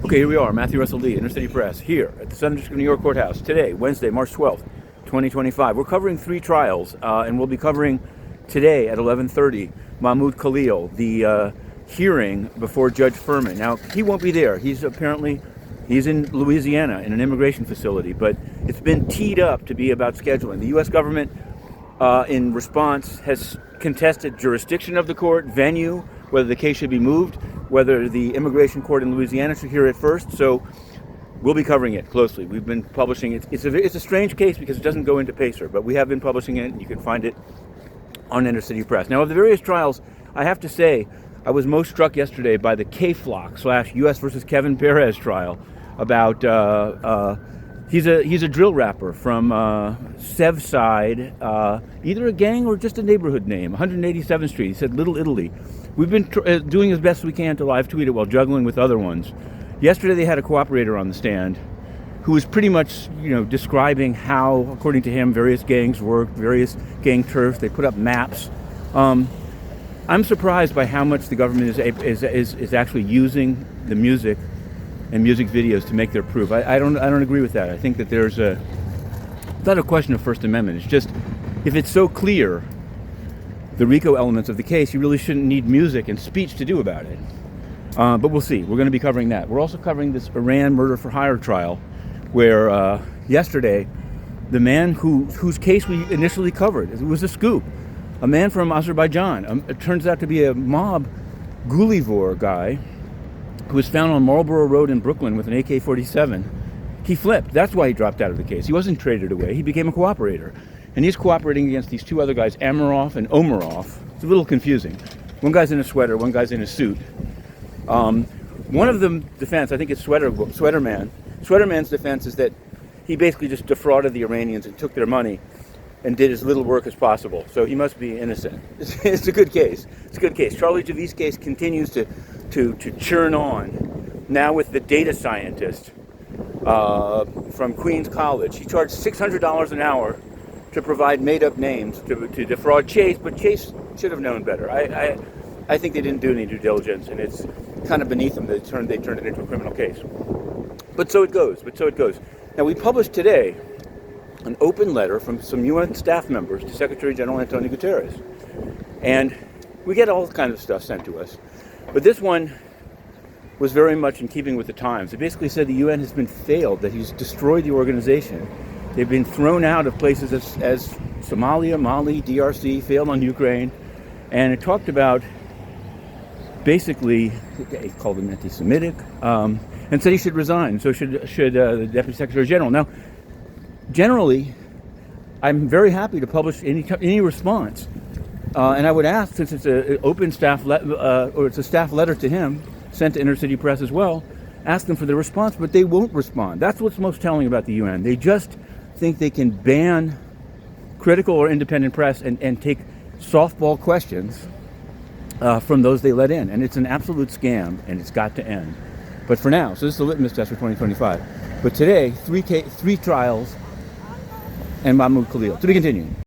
Okay, here we are, Matthew Russell Lee, Inner City Press, here at the Southern District of New York Courthouse today, Wednesday, March 12th, 2025. We're covering three trials, and we'll be covering today at 11:30 Mahmoud Khalil, the hearing before Judge Furman. Now, he won't be there. He's in Louisiana in an immigration facility, but it's been teed up to be about scheduling. The U.S. government, in response, has contested jurisdiction of the court, venue, whether the case should be moved, whether the immigration court in Louisiana should hear it first. So we'll be covering it closely. We've been publishing it. It's a strange case because it doesn't go into PACER, but we have been publishing it, and you can find it on Inner City Press. Now, of the various trials, I have to say, I was most struck yesterday by the K-Flock / U.S. versus Kevin Perez trial about, he's a drill rapper from Sevside, either a gang or just a neighborhood name, 187th Street. He said Little Italy. We've been doing as best we can to live tweet it while juggling with other ones. Yesterday they had a cooperator on the stand who was pretty much, describing how, according to him, various gangs work, various gang turfs. They put up maps. I'm surprised by how much the government is actually using the music and music videos to make their proof. I don't agree with that. I think that it's not a question of First Amendment. It's just, if it's so clear, the RICO elements of the case, you really shouldn't need music and speech to do about it. But we'll see. We're going to be covering that. We're also covering this Iran murder for hire trial, where yesterday, the man whose case we initially covered, it was a scoop, a man from Azerbaijan. It turns out to be a mob Gulivor guy who was found on Marlborough Road in Brooklyn with an AK-47. He flipped. That's why he dropped out of the case. He wasn't traded away. He became a cooperator. And he's cooperating against these two other guys, Amarov and Omarov. It's a little confusing. One guy's in a sweater, one guy's in a suit. One of them defense, I think it's Sweater Man. Sweater Man's defense is that he basically just defrauded the Iranians and took their money and did as little work as possible. So he must be innocent. It's a good case. It's a good case. Charlie Javice's case continues to churn on. Now with the data scientist from Queens College. He charged $600 an hour to provide made-up names to defraud Chase, but Chase should have known better. I think they didn't do any due diligence, and it's kind of beneath them that they turned it into a criminal case. But so it goes. Now, we published today an open letter from some UN staff members to Secretary General Antonio Guterres. And we get all kinds of stuff sent to us. But this one was very much in keeping with the times. It basically said the UN has been failed, that he's destroyed the organization. They've been thrown out of places as Somalia, Mali, DRC, failed on Ukraine. And it talked about, basically, he called him anti-Semitic, and said he should resign. So should the Deputy Secretary General. Now, generally, I'm very happy to publish any response. And I would ask, since it's an open staff, or it's a staff letter to him, sent to Inner City Press as well, ask them for the response, but they won't respond. That's what's most telling about the UN. They just think they can ban critical or independent press and take softball questions from those they let in. And it's an absolute scam, and it's got to end. But for now, so this is the litmus test for 2025. But today, three trials and Mahmoud Khalil. To be continued.